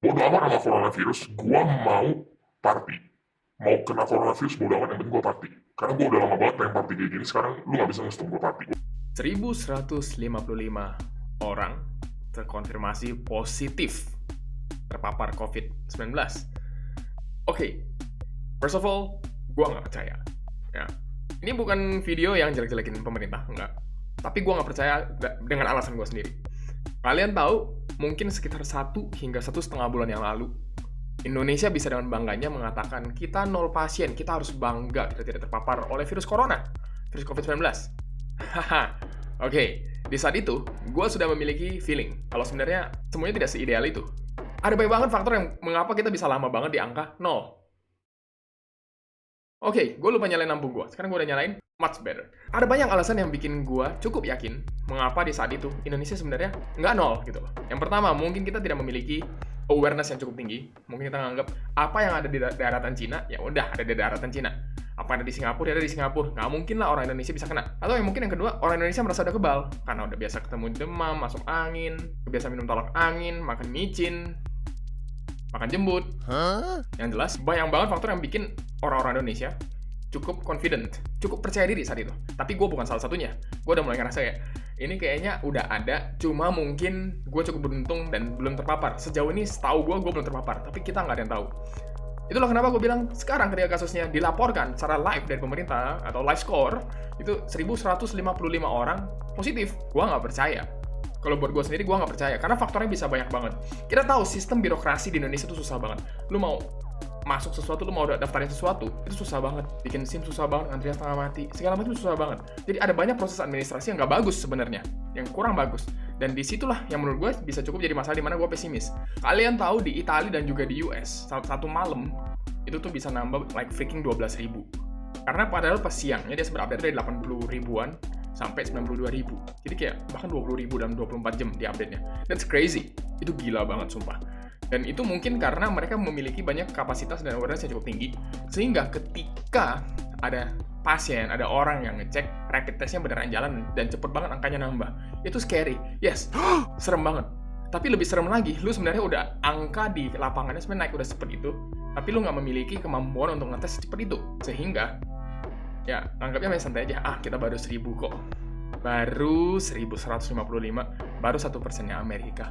Bodo amat sama coronavirus, gua mau party. Mau kena coronavirus, bodo amat, yang penting gua party. Karena gua udah lama banget pengen party kayak gini, sekarang lu gak bisa nge-stop gua party. 1.155 orang terkonfirmasi positif terpapar COVID-19. Oke, first of all, gua nggak percaya. Ya, ini bukan video yang jelek-jelekin pemerintah, enggak. Tapi gua nggak percaya dengan alasan gua sendiri. Kalian tahu, mungkin sekitar 1 hingga 1,5 bulan yang lalu, Indonesia bisa dengan bangganya mengatakan kita 0 pasien, kita harus bangga kita tidak terpapar oleh virus corona, virus COVID-19. Haha, oke. Di saat itu, gue sudah memiliki feeling kalau sebenarnya semuanya tidak seideal itu. Ada banyak banget faktor yang mengapa kita bisa lama banget di angka 0. Oke, gue lupa nyalain lampu gue. Sekarang gue udah nyalain, much better. Ada banyak alasan yang bikin gue cukup yakin mengapa di saat itu Indonesia sebenarnya nggak 0 gitu loh. Yang pertama, mungkin kita tidak memiliki awareness yang cukup tinggi. Mungkin kita nganggap apa yang ada di daratan Cina, ya udah ada di daratan Cina. Apa ada di Singapura, ya ada di Singapura. Nggak mungkin lah orang Indonesia bisa kena. Atau yang mungkin yang kedua, orang Indonesia merasa udah kebal. Karena udah biasa ketemu demam, masuk angin, biasa minum tolak angin, makan micin, makan jembut. Yang jelas, banyak banget faktor yang bikin orang-orang Indonesia cukup confident, cukup percaya diri saat itu. Tapi gue bukan salah satunya. Gue udah mulai ngerasa kayak, ini kayaknya udah ada, cuma mungkin gue cukup beruntung dan belum terpapar. Sejauh ini setahu gue belum terpapar, tapi kita nggak ada yang tahu. Itulah kenapa gue bilang sekarang ketika kasusnya dilaporkan secara live dari pemerintah atau live score, itu 1.155 orang positif. Gue nggak percaya. Kalau buat gue sendiri, gue nggak percaya. Karena faktornya bisa banyak banget. Kita tahu sistem birokrasi di Indonesia itu susah banget. Lu mau masuk sesuatu, lu mau daftarin sesuatu, itu susah banget. Bikin SIM susah banget, antrian setengah mati. Segala macam susah banget. Jadi ada banyak proses administrasi yang nggak bagus sebenarnya. Yang kurang bagus. Dan disitulah yang menurut gue bisa cukup jadi masalah di mana gue pesimis. Kalian tahu di Italia dan juga di US, satu malam, itu tuh bisa nambah like freaking 12.000. Karena padahal pas siangnya dia sebenarnya update dari 80 ribuan sampai 92 ribu. Jadi kayak bahkan 20 ribu dalam 24 jam di update-nya. That's crazy. Itu gila banget sumpah. Dan itu mungkin karena mereka memiliki banyak kapasitas dan awareness yang cukup tinggi. Sehingga ketika ada pasien, ada orang yang ngecek rapid testnya beneran jalan dan cepet banget angkanya nambah. Itu scary. Yes, serem banget. Tapi lebih serem lagi, lu sebenarnya udah angka di lapangannya sebenarnya naik udah cepet itu, tapi lu nggak memiliki kemampuan untuk ngetes cepet itu. Sehingga ya anggapnya masih santai aja, kita baru 1.000 kok, baru 1.155, baru 1%-nya Amerika.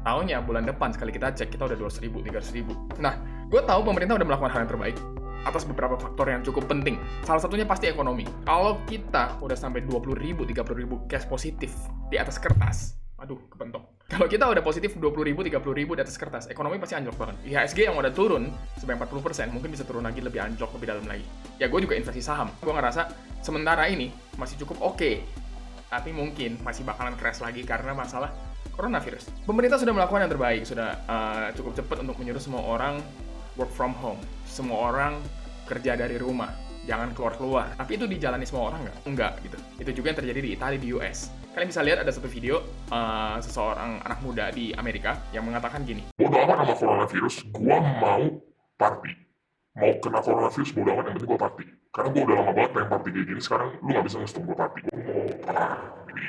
Taunya bulan depan sekali kita cek kita udah 200.000, 300.000. Nah, gue tahu pemerintah udah melakukan hal yang terbaik atas beberapa faktor yang cukup penting. Salah satunya pasti ekonomi. Kalau kita udah sampai 20.000, 30.000 case positif di atas kertas, aduh kepentok. Kalau kita udah positif 20.000, 30.000 di atas kertas, ekonomi pasti anjlok banget. IHSG yang udah turun sampai 40%, mungkin bisa turun lagi lebih anjlok, lebih dalam lagi. Ya gue juga investasi saham. Gue ngerasa sementara ini masih cukup oke. Tapi mungkin masih bakalan crash lagi karena masalah coronavirus. Pemerintah sudah melakukan yang terbaik, sudah cukup cepat untuk menyuruh semua orang work from home. Semua orang kerja dari rumah. Jangan keluar-keluar. Tapi itu dijalani semua orang nggak? Enggak, gitu. Itu juga yang terjadi di Italia, di US. Kalian bisa lihat ada satu video seseorang anak muda di Amerika yang mengatakan gini. Bodo amat sama coronavirus, gua mau party. Mau kena coronavirus, bodo amat, yang penting gua party. Karena gua udah lama banget pengen party kayak gini, sekarang lu gak bisa nge-stop gua party. Gua mau party.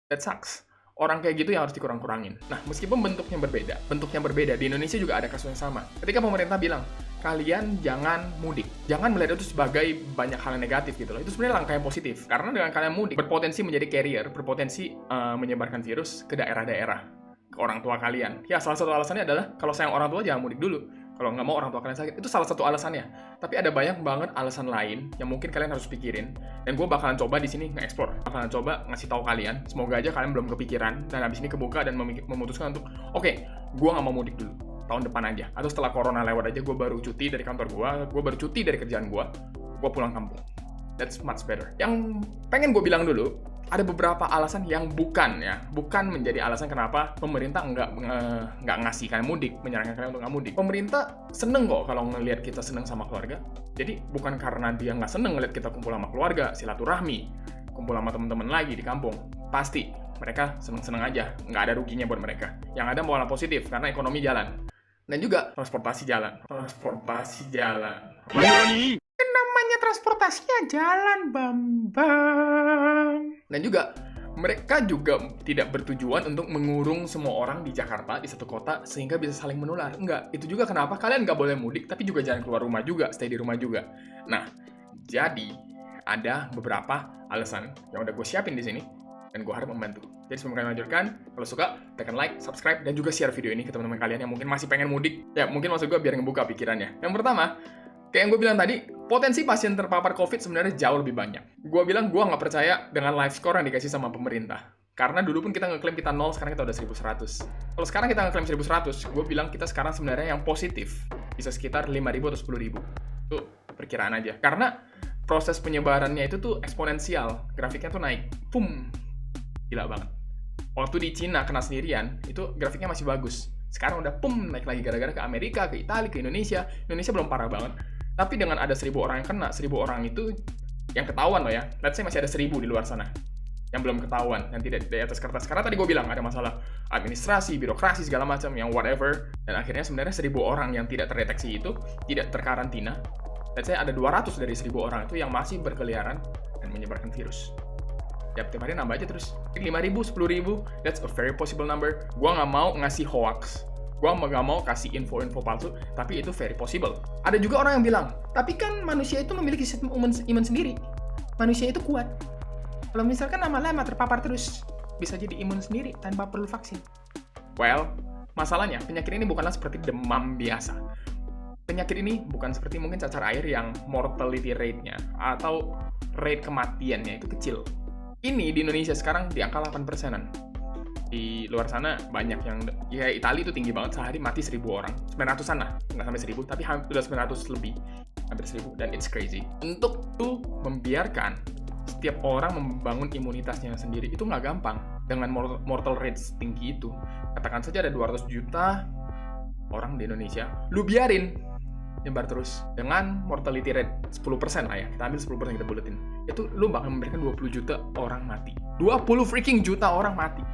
That sucks. Orang kayak gitu yang harus dikurang-kurangin. Nah, meskipun bentuknya berbeda, di Indonesia juga ada kasus yang sama. Ketika pemerintah bilang, kalian jangan mudik. Jangan melihat itu sebagai banyak hal yang negatif gitu loh. Itu sebenarnya langkah yang positif. Karena dengan kalian mudik, berpotensi menjadi carrier, berpotensi menyebarkan virus ke daerah-daerah, ke orang tua kalian. Ya, salah satu alasannya adalah, kalau sayang orang tua jangan mudik dulu. Kalau nggak mau orang tua kalian sakit, itu salah satu alasannya. Tapi ada banyak banget alasan lain yang mungkin kalian harus pikirin. Dan gue bakalan coba di sini nge-explore. Bakalan coba ngasih tahu kalian. Semoga aja kalian belum kepikiran. Dan abis ini kebuka dan memutuskan untuk, oke, gue nggak mau mudik dulu. Tahun depan aja. Atau setelah corona lewat aja, gue baru cuti dari kantor gue baru cuti dari kerjaan gue pulang kampung. That's much better. Yang pengen gue bilang dulu, ada beberapa alasan yang bukan menjadi alasan kenapa pemerintah nggak ngasih kalian mudik, menyarankan kalian untuk nggak mudik. Pemerintah seneng kok kalau ngelihat kita seneng sama keluarga. Jadi bukan karena dia nggak seneng ngelihat kita kumpul sama keluarga, silaturahmi, kumpul sama teman-teman lagi di kampung. Pasti mereka seneng-seneng aja, nggak ada ruginya buat mereka. Yang ada malah positif karena ekonomi jalan. Dan juga transportasi jalan. Namanya transportasinya jalan, Bambang. Dan juga mereka juga tidak bertujuan untuk mengurung semua orang di Jakarta, di satu kota, sehingga bisa saling menular. Enggak, itu juga kenapa kalian nggak boleh mudik, tapi juga jangan keluar rumah juga, stay di rumah juga. Nah, jadi ada beberapa alasan yang udah gue siapin di sini, dan gue harap membantu. Jadi sebelum kalian lanjutkan, kalau suka, tekan like, subscribe, dan juga share video ini ke teman-teman kalian yang mungkin masih pengen mudik. Ya, mungkin maksud gue biar ngebuka pikirannya. Yang pertama, kayak yang gue bilang tadi, potensi pasien terpapar COVID sebenarnya jauh lebih banyak. Gue bilang gue nggak percaya dengan live score yang dikasih sama pemerintah. Karena dulu pun kita ngeklaim kita 0, sekarang kita udah 1.100. Kalau sekarang kita ngeklaim 1.100, gue bilang kita sekarang sebenarnya yang positif. Bisa sekitar 5.000 atau 10.000. Itu perkiraan aja. Karena proses penyebarannya itu tuh eksponensial. Grafiknya tuh naik. Pum. Gila banget. Waktu di Cina kena sendirian, itu grafiknya masih bagus. Sekarang udah pum, naik lagi gara-gara ke Amerika, ke Italia, ke Indonesia. Indonesia belum parah banget. Tapi dengan ada 1.000 orang yang kena, 1.000 orang itu yang ketahuan loh ya. Let's say masih ada 1.000 di luar sana yang belum ketahuan, yang tidak di atas kertas. Karena tadi gue bilang ada masalah administrasi, birokrasi, segala macam, yang whatever. Dan akhirnya sebenarnya 1.000 orang yang tidak terdeteksi itu, tidak terkarantina. Let's say ada 200 dari 1.000 orang itu yang masih berkeliaran dan menyebarkan virus. Tiap hari nambah aja terus. 5.000, 10.000, that's a very possible number. Gue nggak mau ngasih hoax. Gue nggak mau kasih info-info palsu, tapi itu very possible. Ada juga orang yang bilang, tapi kan manusia itu memiliki sistem imun sendiri. Manusia itu kuat. Kalau misalkan lama-lama terpapar terus, bisa jadi imun sendiri tanpa perlu vaksin. Well, masalahnya penyakit ini bukanlah seperti demam biasa. Penyakit ini bukan seperti mungkin cacar air yang mortality rate-nya atau rate kematiannya itu kecil. Ini di Indonesia sekarang di angka 8%-an. Di luar sana banyak yang, ya Italia itu tinggi banget, sehari mati 1.000 orang, 900-an lah, nggak sampai 1.000, tapi udah 900 lebih, hampir 1.000, dan it's crazy. Untuk tuh membiarkan setiap orang membangun imunitasnya sendiri, itu nggak gampang, dengan mortal rates tinggi itu. Katakan saja ada 200 juta orang di Indonesia, lu biarin nyebar terus, dengan mortality rate 10% lah ya, kita ambil 10% kita buletin, itu lu bakal memberikan 20 juta orang mati, 20 freaking juta orang mati.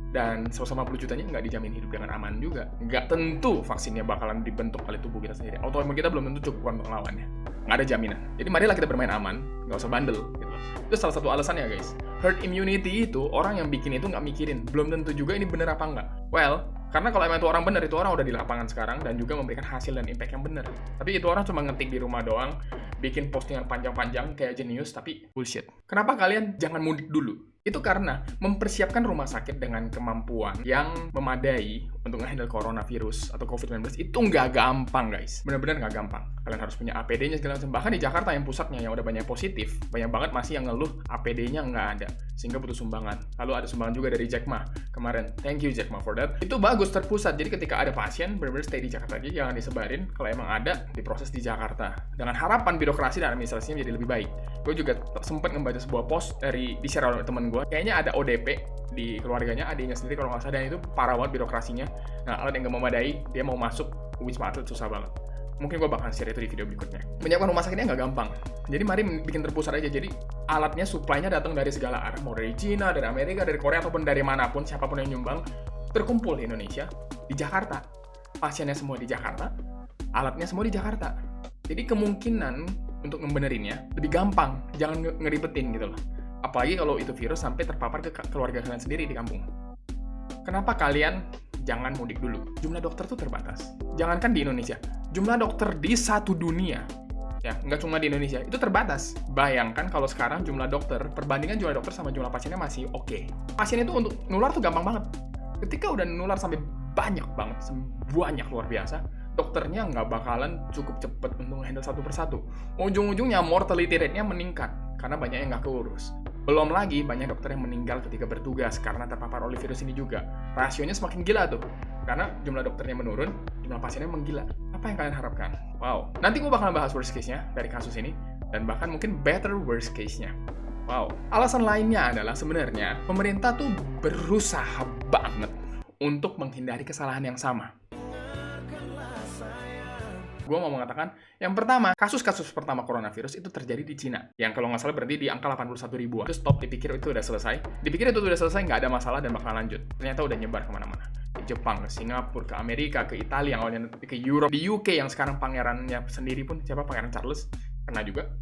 Dan 150 jutanya nggak dijamin hidup dengan aman juga. Nggak tentu vaksinnya bakalan dibentuk oleh tubuh kita sendiri. Autoimun kita belum tentu cukup untuk melawannya. Nggak ada jaminan. Jadi marilah kita bermain aman, nggak usah bandel. Gitu. Itu salah satu alasannya guys. Herd immunity itu, orang yang bikin itu nggak mikirin. Belum tentu juga ini bener apa nggak. Well, karena kalau emang itu orang bener, itu orang udah di lapangan sekarang dan juga memberikan hasil dan impact yang bener. Tapi itu orang cuma ngetik di rumah doang, bikin postingan panjang-panjang kayak jenius, tapi bullshit. Kenapa kalian jangan mudik dulu? Itu karena mempersiapkan rumah sakit dengan kemampuan yang memadai untuk nge-handle coronavirus atau COVID-19 itu nggak gampang guys. Bener-bener nggak gampang. Kalian harus punya APD-nya segala macam. Bahkan di Jakarta yang pusatnya yang udah banyak positif, banyak banget masih yang ngeluh APD-nya nggak ada. Sehingga butuh sumbangan. Lalu ada sumbangan juga dari Jack Ma kemarin. Thank you Jack Ma for that. Itu bagus terpusat. Jadi ketika ada pasien, bener-bener stay di Jakarta aja. Jangan disebarin. Kalau emang ada, diproses di Jakarta. Dengan harapan birokrasi dan administrasinya menjadi lebih baik. Gue juga sempat membaca sebuah post di-share oleh temen gue. Kayaknya ada ODP di keluarganya, adiknya sendiri kalau nggak salah, dan itu parah banget birokrasinya. Nah, alat yang nggak memadai, dia mau masuk Wisma Atlet susah banget. Mungkin gue bakal share itu di video berikutnya. Menyiapkan rumah sakitnya nggak gampang. Jadi mari bikin terpusat aja. Jadi alatnya, supply-nya datang dari segala arah. Mau dari Cina, dari Amerika, dari Korea, ataupun dari manapun, siapapun yang nyumbang, terkumpul di Indonesia, di Jakarta. Pasiennya semua di Jakarta, alatnya semua di Jakarta. Jadi kemungkinan untuk ngebenerinnya lebih gampang. Jangan ngeribetin gitu loh. Apalagi kalau itu virus sampai terpapar ke keluarga kalian sendiri di kampung. Kenapa kalian jangan mudik dulu? Jumlah dokter tuh terbatas. Jangankan di Indonesia, jumlah dokter di satu dunia, ya nggak cuma di Indonesia, itu terbatas. Bayangkan kalau sekarang jumlah dokter, perbandingan jumlah dokter sama jumlah pasiennya masih oke. Pasien itu untuk nular tuh gampang banget. Ketika udah nular sampai banyak banget, banyak luar biasa, dokternya nggak bakalan cukup cepet untuk handle satu persatu. Ujung-ujungnya mortality rate-nya meningkat, karena banyak yang nggak keurus. Belum lagi banyak dokter yang meninggal ketika bertugas karena terpapar oleh virus ini juga. Rasionya semakin gila tuh. Karena jumlah dokternya menurun, jumlah pasiennya menggila. Apa yang kalian harapkan? Wow. Nanti gue bakal bahas worst case-nya dari kasus ini. Dan bahkan mungkin better worst case-nya. Wow. Alasan lainnya adalah sebenarnya pemerintah tuh berusaha banget untuk menghindari kesalahan yang sama. Gue mau mengatakan, yang pertama, kasus-kasus pertama coronavirus itu terjadi di Cina. Yang kalau nggak salah berarti di angka 81 ribuan. Terus stop, dipikir itu udah selesai. Dipikir itu udah selesai, nggak ada masalah dan bakal lanjut. Ternyata udah nyebar kemana-mana. Ke Jepang, ke Singapura, ke Amerika, ke Italia, yang awalnya ke Europe, di UK yang sekarang pangerannya sendiri pun, siapa? Pangeran Charles, kena juga.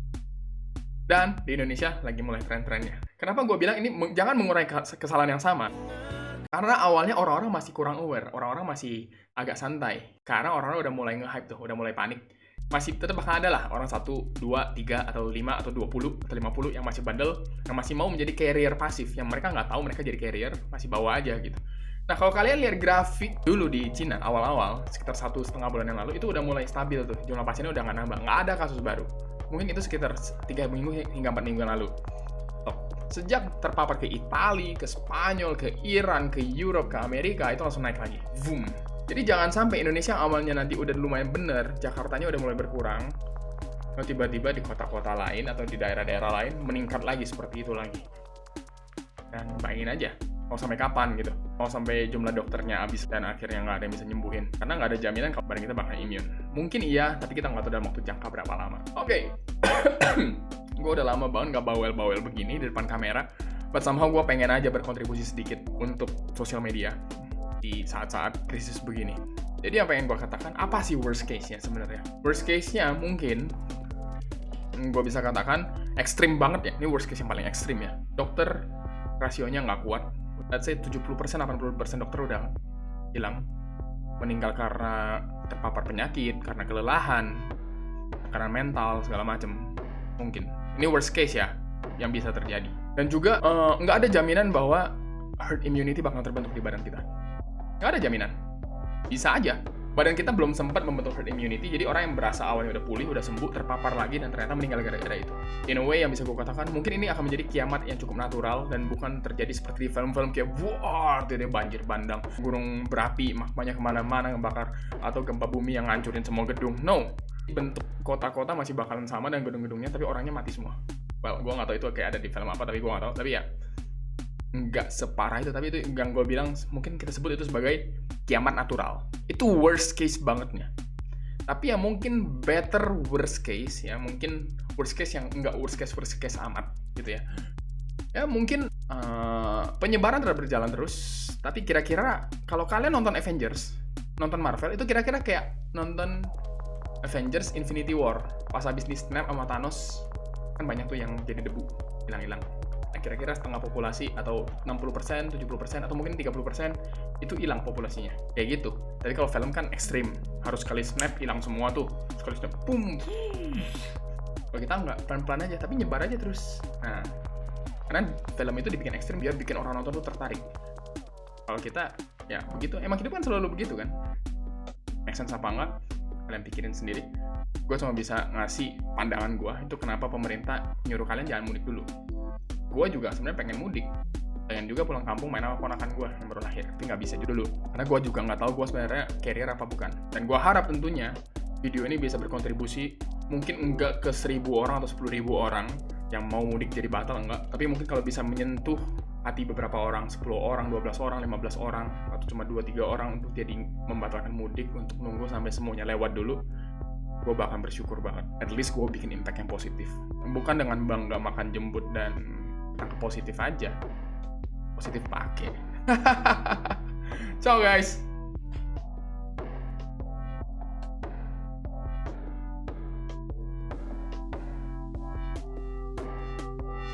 Dan di Indonesia lagi mulai tren-trennya. Kenapa gue bilang ini jangan mengurangi kesalahan yang sama? Karena awalnya orang-orang masih kurang aware, orang-orang masih agak santai. Karena orang-orang udah mulai nge-hype tuh, udah mulai panik. Masih tetap bakal ada lah orang 1, 2, 3, atau 5, atau 20, atau 50 yang masih bandel, yang masih mau menjadi carrier pasif, yang mereka nggak tahu mereka jadi carrier, masih bawa aja gitu. Nah, kalau kalian lihat grafik dulu di Cina, awal-awal, sekitar 1,5 bulan yang lalu, itu udah mulai stabil tuh, jumlah pasiennya udah nggak nambah, nggak ada kasus baru. Mungkin itu sekitar 3 minggu hingga 4 minggu yang lalu. Sejak terpapar ke Italia, ke Spanyol, ke Iran, ke Europe, ke Amerika, itu langsung naik lagi. Boom. Jadi jangan sampai Indonesia yang awalnya nanti udah lumayan bener, Jakartanya udah mulai berkurang, lalu tiba-tiba di kota-kota lain atau di daerah-daerah lain meningkat lagi seperti itu lagi. Dan bayangin aja, mau sampai kapan gitu? Mau sampai jumlah dokternya habis dan akhirnya nggak ada yang bisa nyembuhin? Karena nggak ada jaminan kalau badan kita bakal imun. Mungkin iya, tapi kita nggak tahu dalam waktu jangka berapa lama. Oke. Gue udah lama banget nggak bawel-bawel begini di depan kamera, but somehow gue pengen aja berkontribusi sedikit untuk sosial media di saat-saat krisis begini. Jadi apa yang gue katakan, apa sih worst case-nya sebenarnya? Worst case-nya mungkin gue bisa katakan ekstrim banget ya. Ini worst case yang paling ekstrim ya. Dokter rasionya nggak kuat. Let's say 70%, 80% dokter udah hilang. Meninggal karena terpapar penyakit, karena kelelahan, karena mental, segala macem. Mungkin. Ini worst case ya, yang bisa terjadi. Dan juga nggak ada jaminan bahwa herd immunity bakal terbentuk di badan kita. Nggak ada jaminan. Bisa aja. Badan kita belum sempat membentuk herd immunity, jadi orang yang berasa awalnya udah pulih, udah sembuh, terpapar lagi, dan ternyata meninggal gara-gara itu. In a way yang bisa gue katakan, mungkin ini akan menjadi kiamat yang cukup natural, dan bukan terjadi seperti di film-film kayak wah, tiba-tiba banjir bandang, gunung berapi, magmanya kemana-mana ngebakar, atau gempa bumi yang ngancurin semua gedung. No. Bentuk kota-kota masih bakalan sama dan gedung-gedungnya, tapi orangnya mati semua. Well, gue nggak tahu itu kayak ada di film apa, tapi gue nggak tahu. Tapi ya, nggak separah itu, tapi itu yang gue bilang mungkin kita sebut itu sebagai kiamat natural. Itu worst case bangetnya. Tapi ya mungkin better worst case ya, mungkin worst case yang nggak worst case amat gitu ya. Ya mungkin penyebaran tetap berjalan terus. Tapi kira-kira kalau kalian nonton Avengers, nonton Marvel, itu kira-kira kayak nonton Avengers Infinity War. Pas habis di snap sama Thanos, kan banyak tuh yang jadi debu, hilang-hilang. Nah, kira-kira setengah populasi atau 60%, 70%, atau mungkin 30% itu hilang populasinya. Kayak gitu. Tapi kalau film kan ekstrim. Harus sekali snap hilang semua tuh. Sekali snap, boom. Kalau kita nggak, pelan-pelan aja, tapi nyebar aja terus. Nah, karena film itu dibikin ekstrim biar bikin orang nonton tuh tertarik. Kalau kita, ya begitu. Emang hidup kan selalu begitu kan. Make sense apa enggak? Kalian pikirin sendiri. Gue cuma bisa ngasih pandangan gue itu kenapa pemerintah nyuruh kalian jangan mudik dulu. Gue juga sebenarnya pengen mudik, pengen juga pulang kampung main sama ponakan gue yang baru lahir, tapi nggak bisa dulu karena gue juga nggak tahu gue sebenarnya carrier apa bukan. Dan gue harap tentunya video ini bisa berkontribusi, mungkin enggak ke 1.000 orang atau 10.000 orang yang mau mudik jadi batal, enggak, tapi mungkin kalau bisa menyentuh hati beberapa orang, 10 orang, 12 orang, 15 orang, atau cuma 2-3 orang untuk jadi membatalkan mudik, untuk nunggu sampai semuanya lewat dulu, gue bakal bersyukur banget. At least gue bikin impact yang positif. Bukan dengan bangga makan jembut dan tangkap positif aja. Positif pakai. Ciao guys!